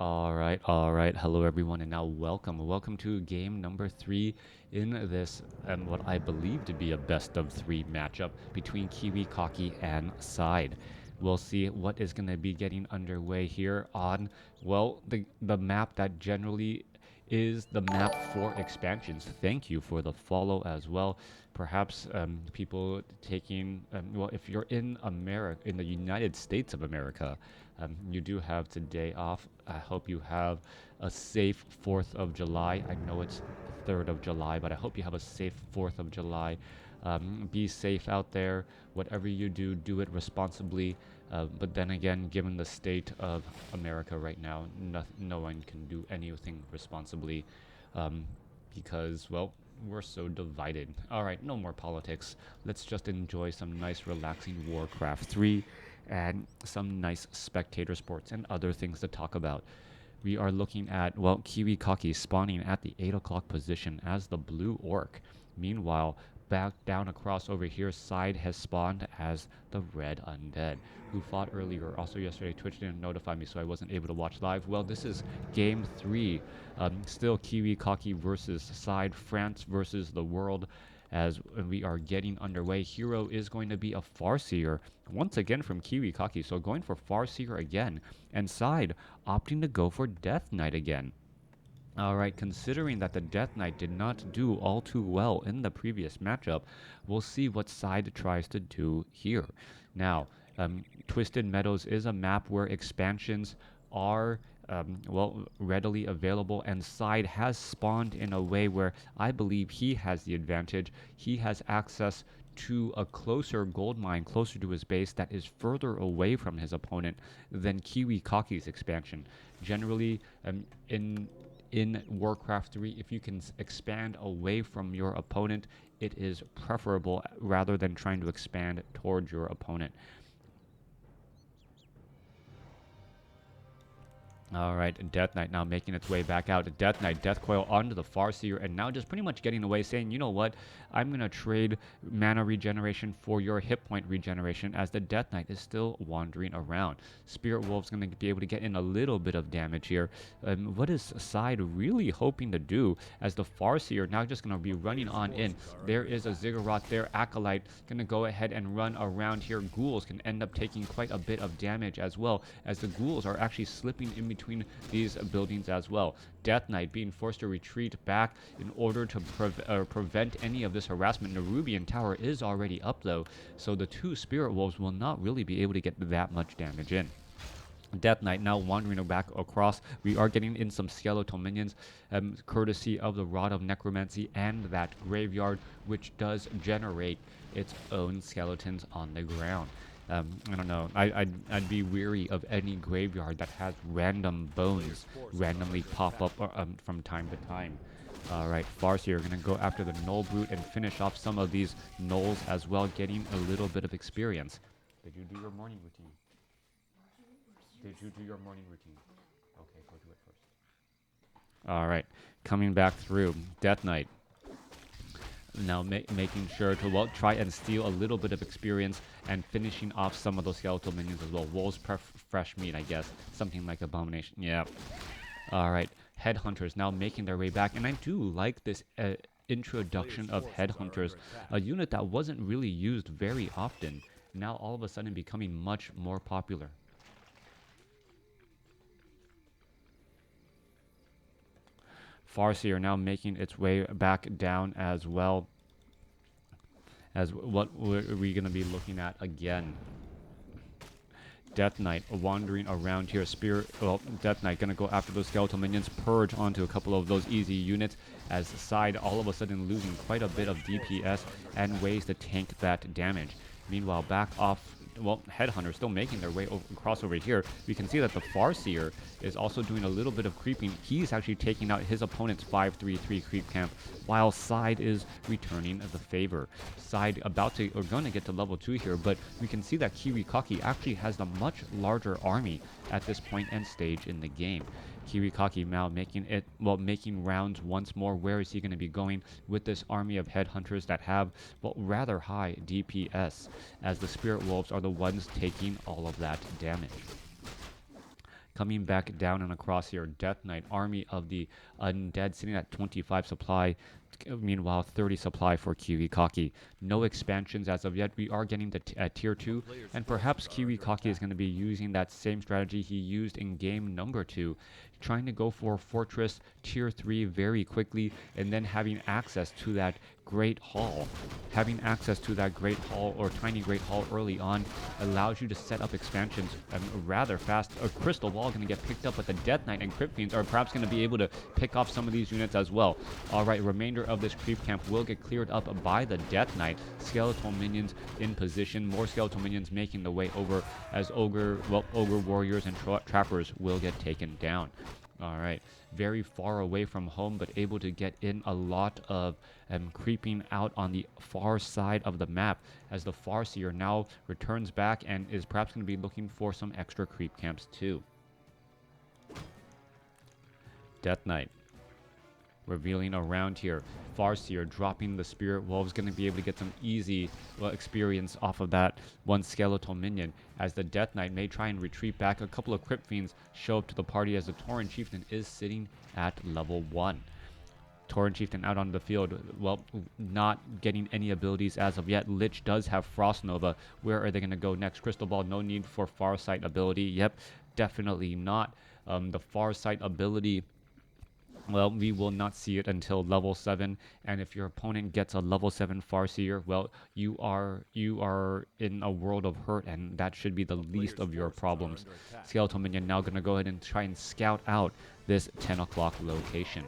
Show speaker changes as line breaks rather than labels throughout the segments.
All right. Hello, everyone, and now welcome to game number 3 in this, what I believe to be a best of 3 matchup between KiWiKaKi and Syde. We'll see what is going to be getting underway here on, well, the map that generally is the map for expansions. Thank you for the follow as well. Perhaps people taking, well, if you're in America, in the United States of America, you do have today off. I hope you have a safe 4th of July. I know it's 3rd of July, but I hope you have a safe 4th of July. Be safe out there. Whatever you do, do it responsibly. But then again, given the state of America right now, no one can do anything responsibly because, well, we're so divided. All right, no more politics. Let's just enjoy some nice, relaxing WarCraft 3 and some nice spectator sports and other things to talk about. We are looking at, well, KiWiKaKi spawning at the 8 o'clock position as the blue orc. Meanwhile, back down across over here, Syde has spawned as the red undead, who fought earlier. Also yesterday, Twitch didn't notify me, so I wasn't able to watch live. Well, this is game 3. Still KiWiKaKi versus Syde, France versus the world. As we are getting underway, hero is going to be a Farseer, once again from KiWiKaKi, so going for Farseer again, and Syde opting to go for Death Knight again. Alright, considering that the Death Knight did not do all too well in the previous matchup, we'll see what Syde tries to do here. Now, Twisted Meadows is a map where expansions are well, readily available, and Syde has spawned in a way where I believe he has the advantage. He has access to a closer gold mine, closer to his base, that is further away from his opponent than KiWiKaKi's expansion. Generally, in WarCraft 3, if you can expand away from your opponent, it is preferable rather than trying to expand towards your opponent. Alright, Death Knight now making its way back out. Death Knight, Death Coil onto the Farseer, and now just pretty much getting away, saying, you know what, I'm going to trade mana regeneration for your hit point regeneration, as the Death Knight is still wandering around. Spirit Wolf's going to be able to get in a little bit of damage here. What is Syde really hoping to do, as the Farseer now just going to be running on in? There is a Ziggurat there, Acolyte going to go ahead and run around here. Ghouls can end up taking quite a bit of damage as well, as the Ghouls are actually slipping in between these buildings as well. Death Knight being forced to retreat back in order to prevent any of this harassment. Nerubian Tower is already up though, so the two Spirit Wolves will not really be able to get that much damage in. Death Knight now wandering back across. We are getting in some skeletal minions, courtesy of the Rod of Necromancy and that graveyard, which does generate its own skeletons on the ground. I don't know. I'd be weary of any graveyard that has random bones randomly pop up from time to time. Alright, Farseer going to go after the Null Brute and finish off some of these Nulls as well, getting a little bit of experience. Did you do your morning routine? Did you do your morning routine? Okay, go do it first. Alright, coming back through. Death Knight. Now making sure to, well, try and steal a little bit of experience and finishing off some of those skeletal minions as well. Wolves fresh meat, I guess. Something like Abomination. Yeah. Alright. Headhunters now making their way back. And I do like this introduction of Headhunters. A unit that wasn't really used very often. Now all of a sudden becoming much more popular. Farseer now making its way back down as well. As what are we going to be looking at again? Death Knight wandering around here. Death Knight going to go after those skeletal minions, purge onto a couple of those easy units, as Syde all of a sudden losing quite a bit of DPS and ways to tank that damage. Meanwhile, back off, well, Headhunter still making their way across over here. We can see that the Farseer is also doing a little bit of creeping. He's actually taking out his opponent's 5-3-3 creep camp, while Syde is returning the favor. Syde going to get to level 2 here, but we can see that KiWiKaKi actually has a much larger army at this point and stage in the game. KiWiKaKi now making rounds once more. Where is he going to be going with this army of headhunters that have, well, rather high DPS, as the Spirit Wolves are the ones taking all of that damage? coming back down and across here. Death Knight, Army of the Undead, sitting at 25 supply. Meanwhile, 30 supply for KiWiKaKi. No expansions as of yet. We are getting the tier 2, and perhaps KiWiKaKi is going to be using that same strategy he used in game number 2, trying to go for Fortress tier 3 very quickly, and then having access to that Great Hall. Having access to that Great Hall or Tiny Great Hall early on allows you to set up expansions rather fast. A Crystal Wall going to get picked up, but the Death Knight and Crypt Fiends are perhaps going to be able to pick off some of these units as well. Alright, remainder of this creep camp will get cleared up by the Death Knight. Skeletal minions in position, more skeletal minions making the way over as Ogre warriors and trappers will get taken down. Alright, very far away from home, but able to get in a lot of creeping out on the far side of the map, as the Farseer now returns back and is perhaps going to be looking for some extra creep camps too. Death Knight revealing around here. Farseer dropping the Spirit Wolves, going to be able to get some easy experience off of that one skeletal minion, as the Death Knight may try and retreat back. A couple of Crypt Fiends show up to the party as the Tauren Chieftain is sitting at level 1. Tauren Chieftain out on the field, well, not getting any abilities as of yet. Lich does have Frost Nova. Where are they going to go next? Crystal Ball, no need for Farsight ability. Yep, definitely not. The Farsight ability, well, we will not see it until level 7, and if your opponent gets a level 7 Farseer, well, you are in a world of hurt, and that should be the least of your problems. Skeletal Minion now going to go ahead and try and scout out this 10 o'clock location.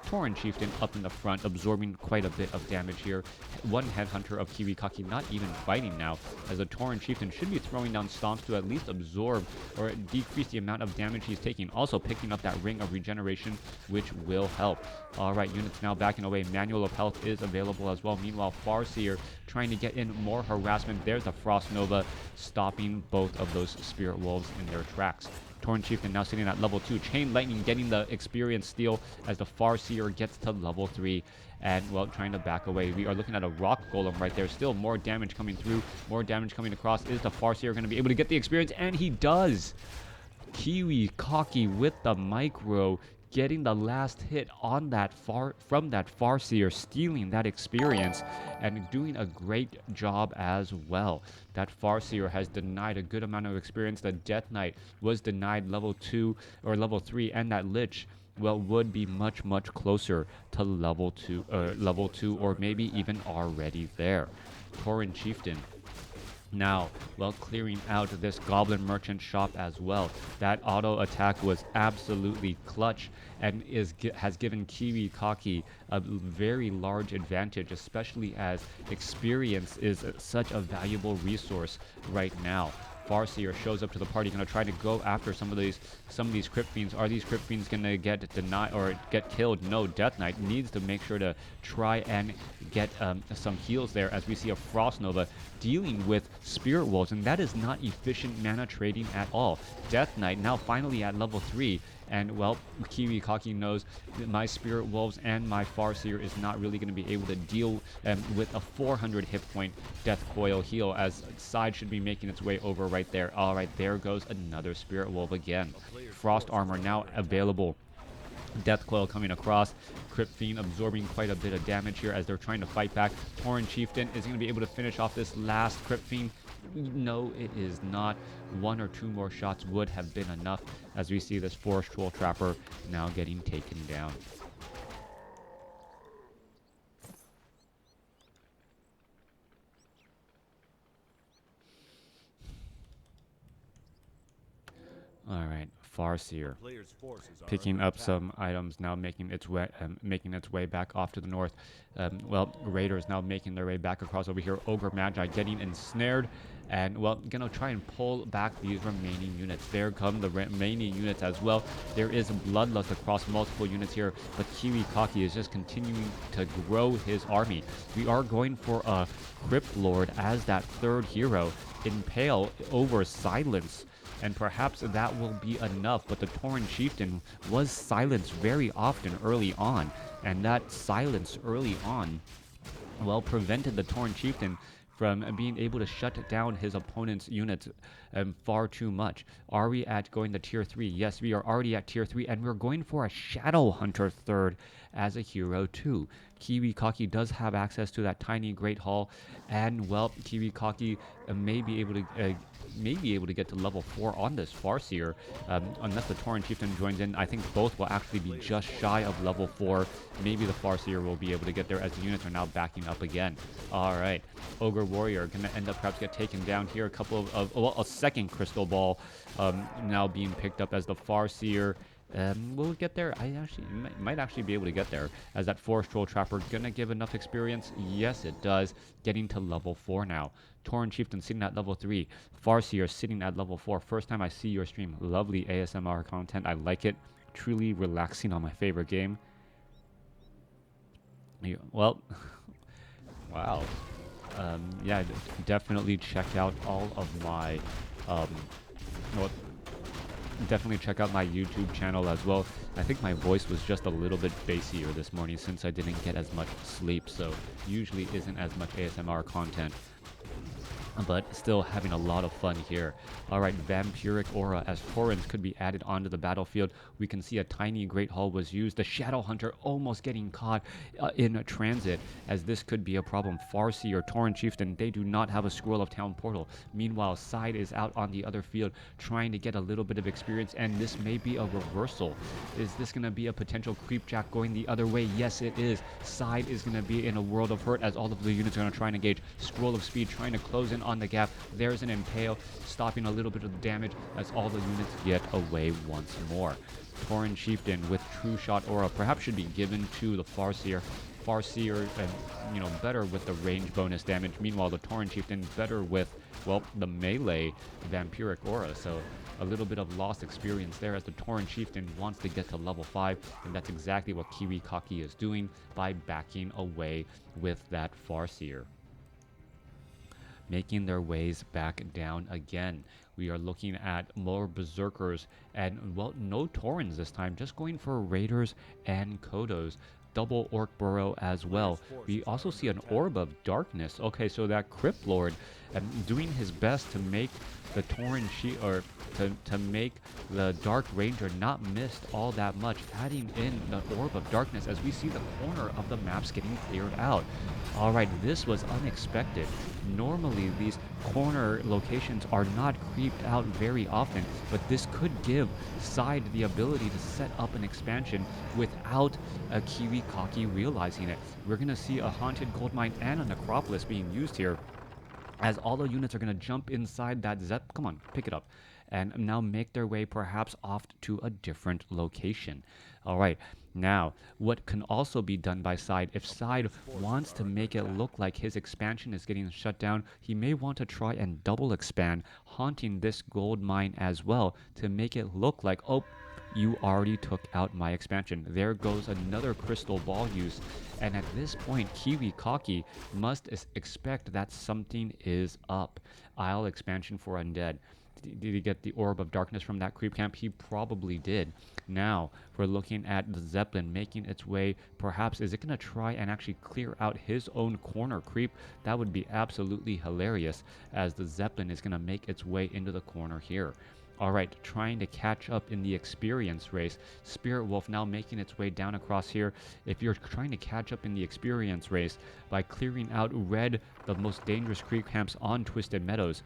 Tauren Chieftain up in the front, absorbing quite a bit of damage here. One Headhunter of KiWiKaKi not even fighting now, as the Tauren Chieftain should be throwing down stomps to at least absorb or decrease the amount of damage he's taking. Also picking up that Ring of Regeneration, which will help. Alright, units now backing away. Manual of Health is available as well. Meanwhile, Farseer trying to get in more harassment. There's the Frost Nova, stopping both of those Spirit Wolves in their tracks. Tauren Chieftain now sitting at level 2. Chain Lightning getting the experience steal as the Farseer gets to level 3. And, well, trying to back away. We are looking at a Rock Golem right there. Still more damage coming through. More damage coming across. Is the Farseer going to be able to get the experience? And he does! KiWiKaKi with the micro, getting the last hit on that from that Farseer, stealing that experience and doing a great job as well. That Farseer has denied a good amount of experience. The Death Knight was denied level 2 or level 3, and that Lich, well, would be much closer to level 2 or maybe even already there. Tauren Chieftain now, well, clearing out this Goblin Merchant shop as well. That auto attack was absolutely clutch and has given KiWiKaKi a very large advantage, especially as experience is such a valuable resource right now. Farseer shows up to the party, going to try to go after some of these Crypt Fiends. Are these Crypt Fiends going to get denied or get killed? No, Death Knight needs to make sure to try and get some heals there, as we see a Frost Nova dealing with Spirit Wolves, and that is not efficient mana trading at all. Death Knight now finally at level 3. And, well, KiWiKaKi knows that my Spirit Wolves and my Farseer is not really going to be able to deal with a 400 hit point Death Coil heal, as Syde should be making its way over right there. Alright, there goes another Spirit Wolf again. Frost Armor now available. Death Coil coming across. Crypt Fiend absorbing quite a bit of damage here as they're trying to fight back. Tauren Chieftain is going to be able to finish off this last Crypt Fiend. No, it is not. 1 or 2 more shots would have been enough, as we see this Forest Troll Trapper now getting taken down. Alright, Farseer picking up some items, now making its way back off to the north. Well, Raiders now making their way back across over here. Ogre Magi getting ensnared, and, well, gonna try and pull back these remaining units. There come the remaining units as well. There is bloodlust across multiple units here, but KiWiKaKi is just continuing to grow his army. We are going for a Crypt Lord as that third hero. Impale over Silence, and perhaps that will be enough, but the Tauren Chieftain was silenced very often early on, and that silence early on, well, prevented the Tauren Chieftain from being able to shut down his opponent's units far too much. Are we at going to tier 3? Yes, we are already at tier 3, and we're going for a Shadow Hunter third as a hero too. KiWiKaKi does have access to that tiny Great Hall, and well, KiWiKaKi may be able to get to level 4 on this Farseer, unless the Tauren Chieftain joins in. I think both will actually be just shy of level 4. Maybe the Farseer will be able to get there as the units are now backing up again. Alright, Ogre Warrior gonna end up perhaps get taken down here. A couple well, a second Crystal Ball now being picked up as the Farseer. Will it get there? I actually might actually be able to get there, as that Forest Troll Trapper gonna give enough experience. Yes, it does. Getting to level 4 now. Tauren Chieftain sitting at level 3. Farseer sitting at level 4. First time I see your stream. Lovely ASMR content. I like it. Truly relaxing on my favorite game. Well, wow. Yeah, definitely check out all of my well, definitely check out my YouTube channel as well. I think my voice was just a little bit bassier this morning since I didn't get as much sleep, so usually isn't as much ASMR content, but still having a lot of fun here. Alright, Vampiric Aura, as Taurens could be added onto the battlefield. We can see a tiny Great Hall was used. The Shadow Hunter almost getting caught in transit, as this could be a problem. Farseer or Tauren Chieftain, they do not have a Scroll of Town Portal. Meanwhile, Syde is out on the other field trying to get a little bit of experience, and this may be a reversal. Is this going to be a potential Creepjack going the other way? Yes, it is. Syde is going to be in a world of hurt, as all of the units are going to try and engage. Scroll of Speed trying to close in on the gap. There's an Impale, stopping a little bit of the damage as all the units get away once more. Tauren Chieftain with True Shot Aura perhaps should be given to the Farseer. Farseer, better with the range bonus damage. Meanwhile, the Tauren Chieftain better with, well, the melee Vampiric Aura. So a little bit of lost experience there, as the Tauren Chieftain wants to get to level 5, and that's exactly what KiWiKaKi is doing by backing away with that Farseer. Making their ways back down again. We are looking at more Berserkers and, well, no Taurens this time, just going for Raiders and Kodos. Double Orc Burrow as well. We also see an Orb of Darkness. Okay, so that Crypt Lord doing his best to make the Tauren to make the Dark Ranger not missed all that much, adding in the Orb of Darkness as we see the corner of the maps getting cleared out. Alright, this was unexpected. Normally these corner locations are not creeped out very often, but this could give Syde the ability to set up an expansion without a KiWiKaKi realizing it. We're going to see a Haunted Gold Mine and a Necropolis being used here, as all the units are going to jump inside that come on, pick it up, and now make their way perhaps off to a different location. All right, now what can also be done by Syde, if Syde wants to make it look like his expansion is getting shut down, he may want to try and double expand, haunting this gold mine as well to make it look like, oh, you already took out my expansion. There goes another crystal ball use, and at this point KiWiKaKi must expect that something is up. Isle expansion for undead. Did he get the Orb of Darkness from that creep camp? He probably did. Now we're looking at the Zeppelin making its way. Perhaps is it going to try and actually clear out his own corner creep? That would be absolutely hilarious, as the Zeppelin is going to make its way into the corner here. Alright, trying to catch up in the experience race. Spirit Wolf now making its way down across here. If you're trying to catch up in the experience race by clearing out red, the most dangerous creep camps on Twisted Meadows,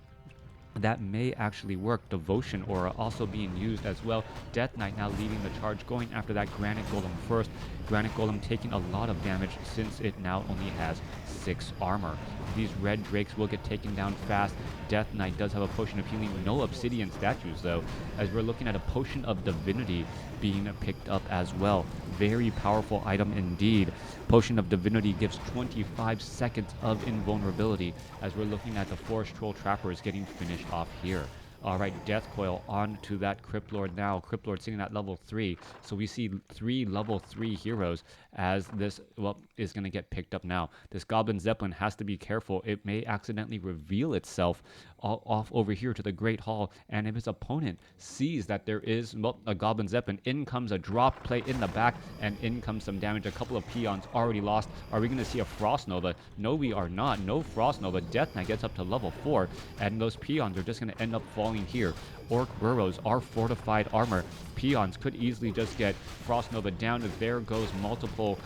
that may actually work. Devotion Aura also being used as well. Death Knight now leading the charge, going after that Granite Golem first. Granite Golem taking a lot of damage since it now only has 6 armor. These red drakes will get taken down fast. Death Knight does have a potion of healing. No obsidian statues though, as we're looking at a potion of divinity being picked up as well. Very powerful item indeed. Potion of divinity gives 25 seconds of invulnerability, as we're looking at the Forest Troll Trappers getting finished off here. Alright, Death Coil on to that Crypt Lord now. Crypt Lord sitting at level 3. So we see 3 level 3 heroes, as this, well, is going to get picked up now. This Goblin Zeppelin has to be careful. It may accidentally reveal itself off over here to the Great Hall, and if his opponent sees that there is a Goblin Zeppelin, in comes a drop play in the back, and in comes some damage. A couple of peons already lost. Are we going to see a Frost Nova? No, we are not. No Frost Nova. Death Knight gets up to level 4, and those peons are just going to end up falling here. Orc burrows are fortified armor. Peons could easily just get Frost Nova down. There goes multiple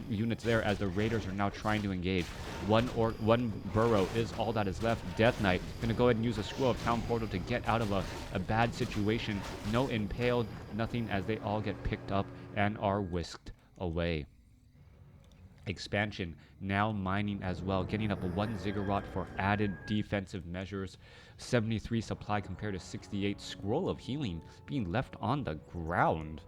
units there as the Raiders are now trying to engage. One burrow is all that is left. Death Knight going to go ahead and use a Scroll of Town Portal to get out of a bad situation. No impaled, nothing, as they all get picked up and are whisked away. Expansion now mining as well, getting up a 1 ziggurat for added defensive measures. 73 supply compared to 68. Scroll of Healing being left on the ground.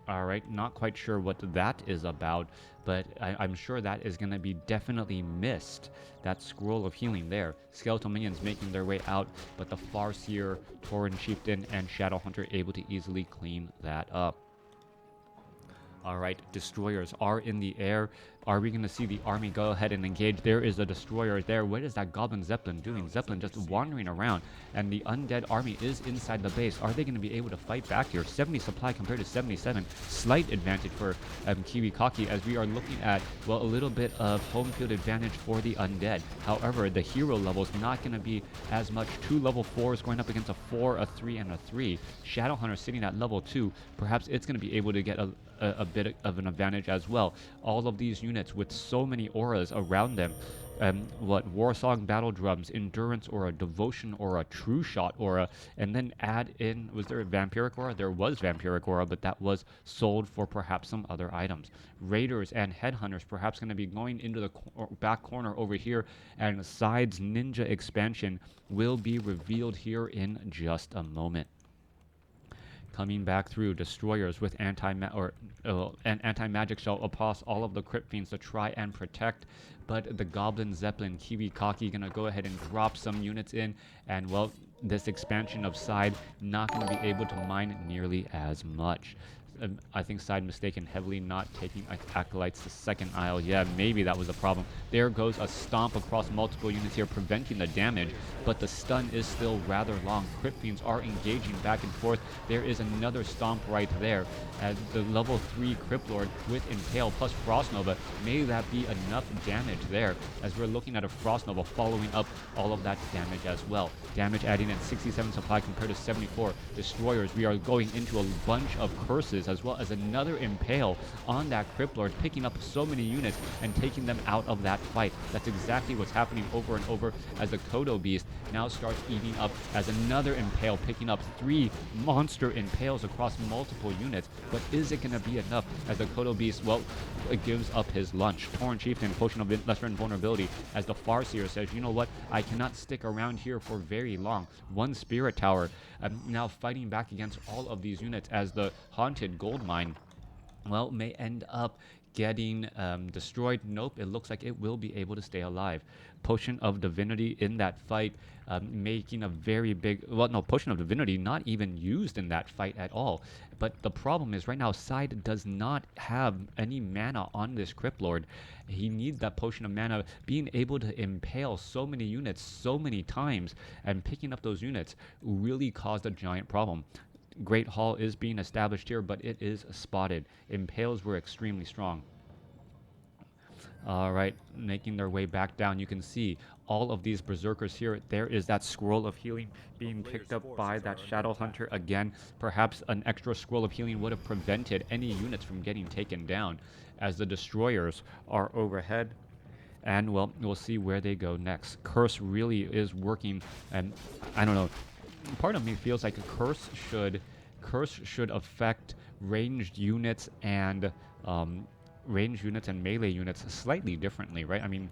Alright, not quite sure what that is about, but I'm sure that is going to be definitely missed. That Scroll of Healing there. Skeletal minions making their way out, but the Farseer, Tauren Chieftain, and Shadowhunter able to easily clean that up. Alright, destroyers are in the air. Are we going to see the army go ahead and engage? There is a destroyer there. What is that Goblin Zeppelin doing? Zeppelin just wandering around, and the undead army is inside the base. Are they going to be able to fight back here? 70 supply compared to 77. Slight advantage for KiWiKaKi, as we are looking at, well, a little bit of home field advantage for the undead. However, the hero level is not going to be as much. 2 level 4s going up against a 4, a 3, and a 3. Shadowhunter sitting at level 2. Perhaps it's going to be able to get a bit of an advantage as well. All of these units with so many auras around them. Warsong Battle Drums, Endurance Aura, Devotion Aura, True Shot Aura, and then add in, was there a Vampiric Aura? There was Vampiric Aura, but that was sold for perhaps some other items. Raiders and Headhunters perhaps going to be going into the back corner over here, and Syde's Ninja expansion will be revealed here in just a moment. Coming back through, destroyers with an anti-magic shell across all of the Crypt Fiends to try and protect, but the Goblin Zeppelin, KiWiKaKi, gonna go ahead and drop some units in, and well, this expansion of Syde not gonna be able to mine nearly as much. I think Syde mistaken heavily not taking Acolytes to second aisle. Yeah, maybe that was the problem. There goes a stomp across multiple units here, preventing the damage, but the stun is still rather long. Crypt Fiends are engaging back and forth. There is another stomp right there. As the level 3 Crypt Lord with Impale plus Frost Nova, may that be enough damage there, as we're looking at a Frost Nova following up all of that damage as well. Damage adding in 67 supply compared to 74. Destroyers, we are going into a bunch of curses, as well as another Impale on that Crypt Lord, picking up so many units and taking them out of that fight. That's exactly what's happening over and over, as the Kodo Beast now starts eating up, as another Impale picking up 3 monster Impales across multiple units. But is it going to be enough, as the Kodo Beast, well, it gives up his lunch? Tauren Chieftain, Potion of Lesser Invulnerability, as the Farseer says, you know what, I cannot stick around here for very long. 1 Spirit Tower, now fighting back against all of these units, as the Haunted Gold Mine, well, may end up getting destroyed. Nope, it looks like it will be able to stay alive. Potion of Divinity in that fight, making a very big, well, no, Potion of Divinity not even used in that fight at all. But the problem is right now Syde does not have any mana on this Crypt Lord. He needs that Potion of Mana. Being able to impale so many units so many times and picking up those units really caused a giant problem. Great Hall is being established here, but it is spotted. Impales were extremely strong. Alright, making their way back down. You can see all of these Berserkers here. There is that Scroll of Healing being picked up by that Shadowhunter again. Perhaps an extra Scroll of Healing would have prevented any units from getting taken down, as the Destroyers are overhead. And, well, we'll see where they go next. Curse really is working, and I don't know. Part of me feels like a curse should affect ranged units and melee units slightly differently, right? I mean,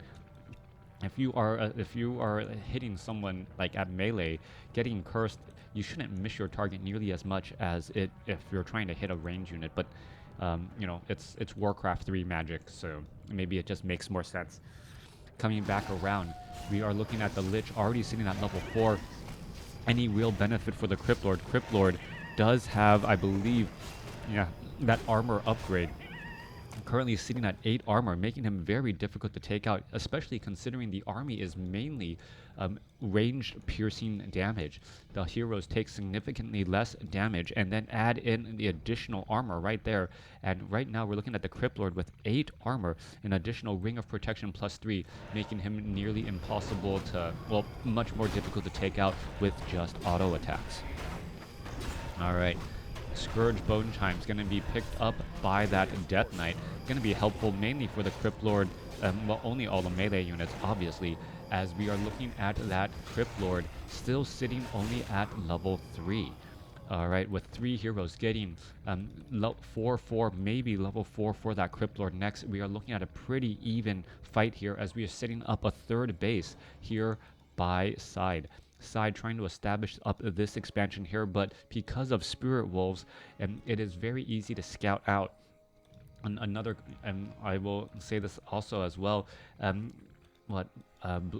if you are hitting someone like at melee, getting cursed, you shouldn't miss your target nearly as much as if you're trying to hit a range unit. But you know, it's WarCraft 3 magic, so maybe it just makes more sense. Coming back around, we are looking at the Lich already sitting at level 4. Any real benefit for the Crypt Lord? Crypt Lord does have, I believe, yeah, that armor upgrade. currently sitting at 8 armor, making him very difficult to take out, especially considering the army is mainly ranged piercing damage. The heroes take significantly less damage and then add in the additional armor right there. And right now we're looking at the Crypt Lord with 8 armor, an additional ring of protection +3, making him nearly impossible to, well, much more difficult to take out with just auto attacks. Alright. Scourge Bone Chime is going to be picked up by that Death Knight. Going to be helpful mainly for the Crypt Lord, well, only all the melee units, obviously, as we are looking at that Crypt Lord still sitting only at level 3. Alright, with 3 heroes getting 4-4, maybe level 4 for that Crypt Lord next. We are looking at a pretty even fight here as we are setting up a 3rd base here by Syde. Syde trying to establish up this expansion here, but because of Spirit Wolves, it is very easy to scout out. Another, and I will say this also as well,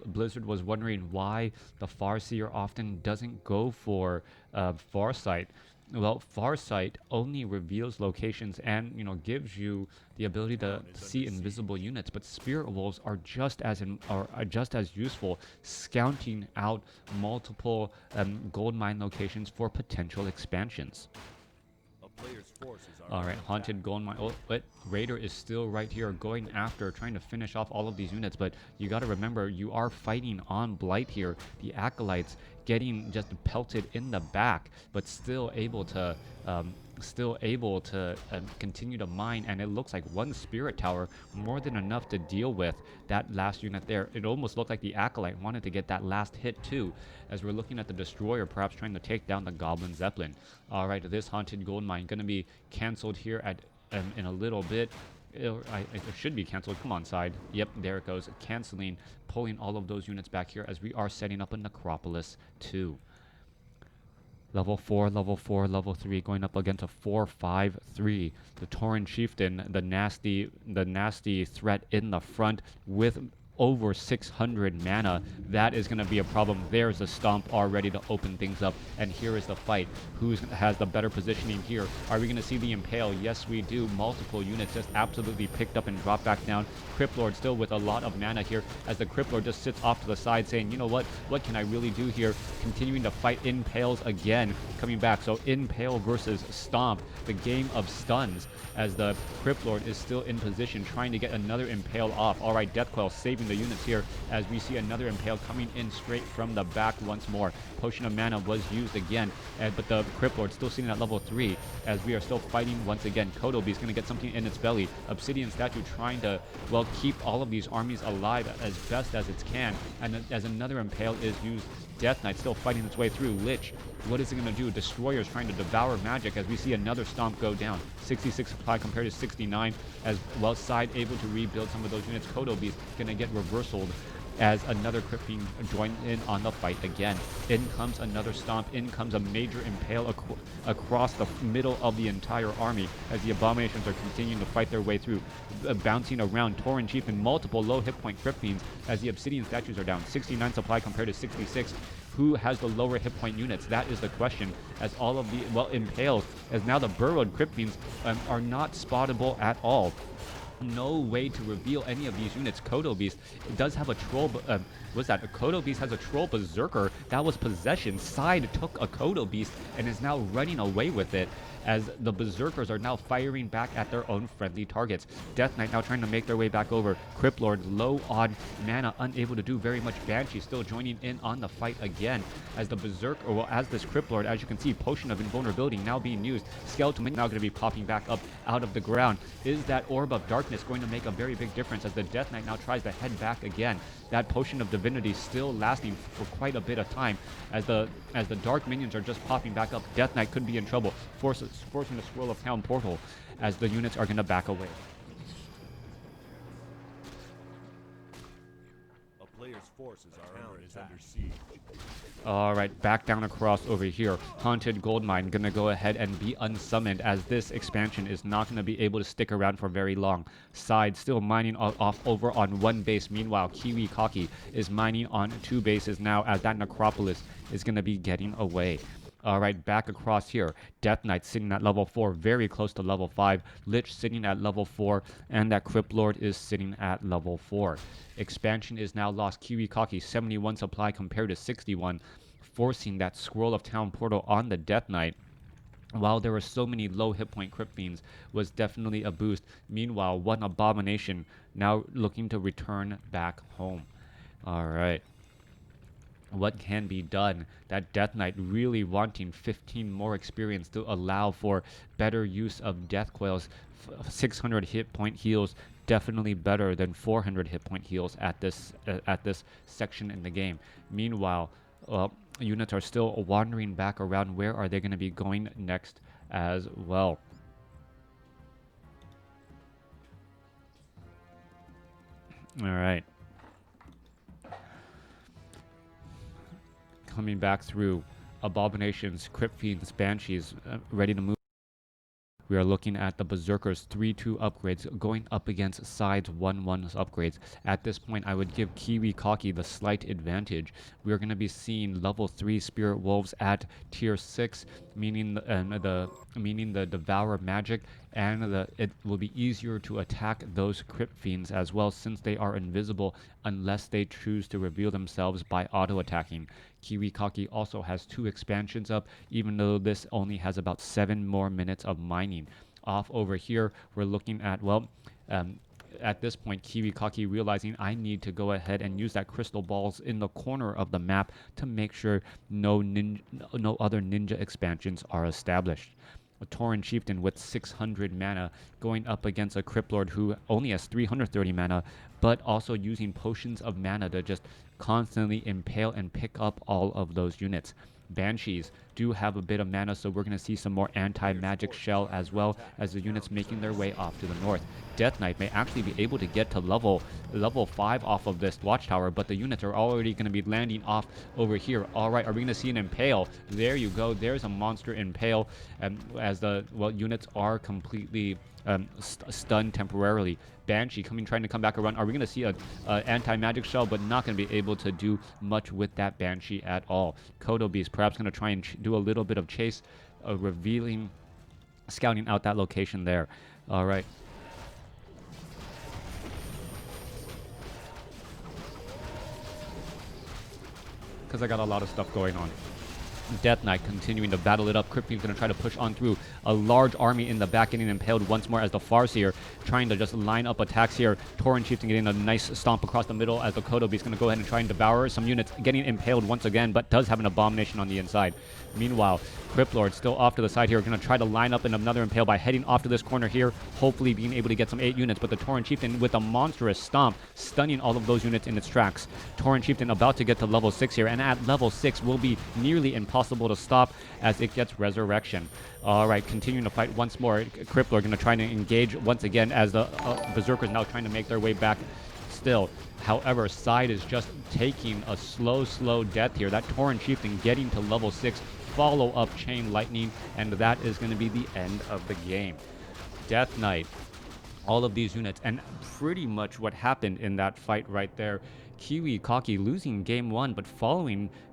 Blizzard was wondering why the Farseer often doesn't go for Farsight. Well, Farsight only reveals locations and, you know, gives you the ability to see invisible units, but Spirit Wolves are just as useful, scouting out multiple gold mine locations for potential expansions. Alright, Haunted Gold Mine. Oh, but Raider is still right here going after, trying to finish off all of these units. But you got to remember, you are fighting on Blight here. The Acolytes getting just pelted in the back, but still able to continue to mine. And it looks like one Spirit Tower, more than enough to deal with that last unit there. It almost looked like the Acolyte wanted to get that last hit too, as we're looking at the Destroyer perhaps trying to take down the Goblin Zeppelin. Alright, this Haunted Gold Mine going to be cancelled here at in a little bit. It should be cancelled. Come on, Syde. Yep, there it goes. Canceling, pulling all of those units back here as we are setting up a Necropolis 2. Level 4, level 4, level 3, going up against a 4-5-3. The Tauren Chieftain, the nasty threat in the front with over 600 mana. That is going to be a problem. There's a Stomp already to open things up, and here is the fight. Who has the better positioning here? Are we going to see the Impale? Yes, we do. Multiple units just absolutely picked up and dropped back down. Crypt Lord still with a lot of mana here, as the Crypt Lord just sits off to the side saying, you know what can I really do here? Continuing to fight Impales again, coming back. So Impale versus Stomp, the game of stuns, as the Crypt Lord is still in position, trying to get another Impale off. Alright, Deathcoil saving the units here, as we see another Impale coming in straight from the back once more. Potion of Mana was used again, but the Crypt Lord still sitting at level 3, as we are still fighting once again. Kotobi is going to get something in its belly. Obsidian Statue trying to, well, keep all of these armies alive as best as it can, and as another Impale is used. Death Knight still fighting its way through. Lich, what is it going to do? Destroyer is trying to devour magic, as we see another Stomp go down. 66 supply compared to 69, as well. Syde able to rebuild some of those units. Kotobi is going to get reversaled, as another Crypt Fiend joined in on the fight again. In comes another Stomp. In comes a major Impale across the middle of the entire army, as the Abominations are continuing to fight their way through, bouncing around. Tauren Chief and multiple low hit point Crypt Fiends, as the Obsidian Statues are down. 69 supply compared to 66. Who has the lower hit point units? That is the question, as all of the, well, Impales, as now the Burrowed Crypt Fiends are not spottable at all. No way to reveal any of these units. Kotobi does have a troll. What's that? Kotobi has a troll berserker. That was possession. Syde took a Kotobi and is now running away with it, as the berserkers are now firing back at their own friendly targets. Death Knight now trying to make their way back over. Crypt Lord low on mana, unable to do very much. Banshee still joining in on the fight again, as the berserker, or well, as this Crypt Lord, as you can see, Potion of Invulnerability now being used. Skeleton now going to be popping back up out of the ground. Is that Orb of Darkness going to make a very big difference, as the Death Knight now tries to head back again? That Potion of Divinity still lasting for quite a bit of time, as the dark minions are just popping back up. Death Knight could be in trouble, forcing a Swirl of Town portal, as the units are going to back away. A player's forces are under siege. Alright, back down across over here. Haunted Goldmine gonna go ahead and be unsummoned, as this expansion is not gonna be able to stick around for very long. Syde still mining off over on one base. Meanwhile, KiWiKaKi is mining on 2 bases now, as that Necropolis is gonna be getting away. All right, back across here. Death Knight sitting at level 4, very close to level 5. Lich sitting at level 4, and that Crypt Lord is sitting at level 4. Expansion is now lost. KiWiKaKi 71 supply compared to 61, forcing that Scroll of Town portal on the Death Knight. While there were so many low hit point Crypt Fiends, was definitely a boost. Meanwhile, one Abomination now looking to return back home. All right. What can be done? That Death Knight really wanting 15 more experience to allow for better use of Death Coils. 600 hit point heals, definitely better than 400 hit point heals at this section in the game. Meanwhile, units are still wandering back around. Where are they going to be going next as well? All right. Coming back through, Abominations, Crypt Fiends, Banshees, ready to move. We are looking at the Berserker's 3-2 upgrades going up against Syde's 1-1 upgrades. At this point, I would give KiWiKaKi the slight advantage. We are going to be seeing level 3 Spirit Wolves at tier 6, meaning the Devourer magic, and it will be easier to attack those Crypt Fiends as well, since they are invisible unless they choose to reveal themselves by auto-attacking. KiWiKaKi also has 2 expansions up, even though this only has about 7 more minutes of mining. Off over here, we're looking at, well, at this point, KiWiKaKi realizing I need to go ahead and use that crystal balls in the corner of the map to make sure no other ninja expansions are established. A Tauren Chieftain with 600 mana going up against a Crypt Lord who only has 330 mana, but also using potions of mana to just constantly impale and pick up all of those units. Banshees do have a bit of mana, so we're going to see some more anti-magic shell as well as the units making their way off to the north. Death Knight may actually be able to get to level 5 off of this watchtower, but the units are already going to be landing off over here. All right, are we going to see an impale? There you go. There's a monster impale, as the units are completely stunned temporarily. Banshee trying to come back around. Are we going to see a anti-magic shell, but not going to be able to do much with that Banshee at all? Kodo Beast perhaps going to try and do a little bit of chase, scouting out that location there. All right. Because I got a lot of stuff going on. Death Knight continuing to battle it up. Crypt Fiend's going to try to push on through. A large army in the back getting impaled once more as the Farseer trying to just line up attacks here. Tauren Chieftain getting a nice stomp across the middle as the Kodo Beast going to go ahead and try and devour some units. Getting impaled once again, but does have an Abomination on the inside. Meanwhile, Crypt Lord still off to the side here. Going to try to line up in another impale by heading off to this corner here. Hopefully being able to get some 8 units. But the Tauren Chieftain with a monstrous stomp, stunning all of those units in its tracks. Tauren Chieftain about to get to level 6 here. And at level 6 will be nearly impossible to stop as it gets resurrection. All right, continuing to fight once more. Crypt Lord going to try to engage once again as the Berserkers now trying to make their way back still. However, Syde is just taking a slow death here. That Tauren Chieftain getting to level 6, follow up Chain Lightning, and that is going to be the end of the game. Death Knight, all of these units, and pretty much what happened in that fight right there. KiWiKaKi losing game 1, but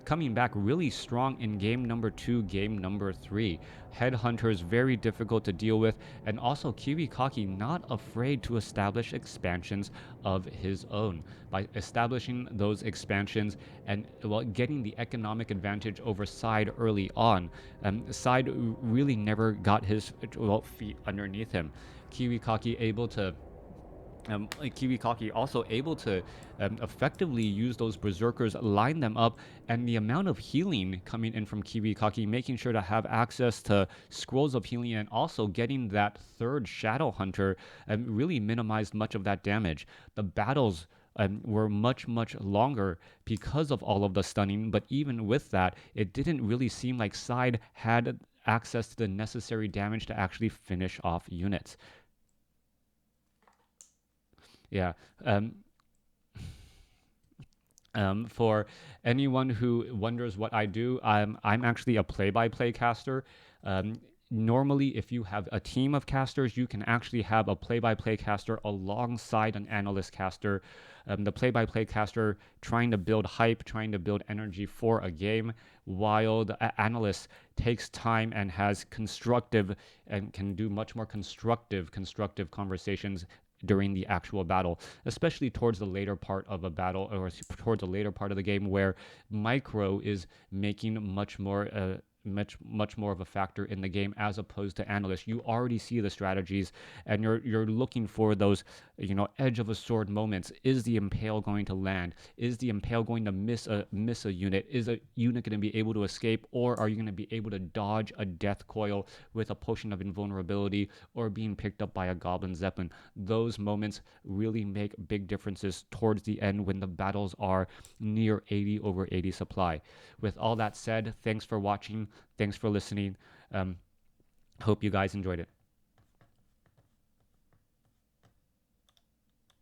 coming back really strong in game number 2, game number 3. Headhunters very difficult to deal with, and also KiWiKaKi not afraid to establish expansions of his own. By establishing those expansions and getting the economic advantage over Syde early on, Syde really never got his feet underneath him. KiWiKaKi also able to effectively use those Berserkers, line them up, and the amount of healing coming in from KiWiKaKi, making sure to have access to scrolls of healing and also getting that third Shadow Hunter really minimized much of that damage. The battles were much longer because of all of the stunning, but even with that, it didn't really seem like Syde had access to the necessary damage to actually finish off units. Yeah. For anyone who wonders what I do, I'm actually a play-by-play caster. normally, if you have a team of casters, you can actually have a play-by-play caster alongside an analyst caster. The play-by-play caster trying to build hype, trying to build energy for a game, while the analyst takes time and has constructive and can do much more constructive conversations during the actual battle, especially towards the later part of a battle or towards the later part of the game where micro is making much more of a factor in the game as opposed to analyst. You already see the strategies and you're looking for those, edge of a sword moments. Is the impale going to land? Is the impale going to miss a unit? Is a unit going to be able to escape, or are you going to be able to dodge a death coil with a potion of invulnerability or being picked up by a goblin zeppelin? Those moments really make big differences towards the end when the battles are near 80/80 supply. With all that said, thanks for watching. Thanks for listening. Hope you guys enjoyed it.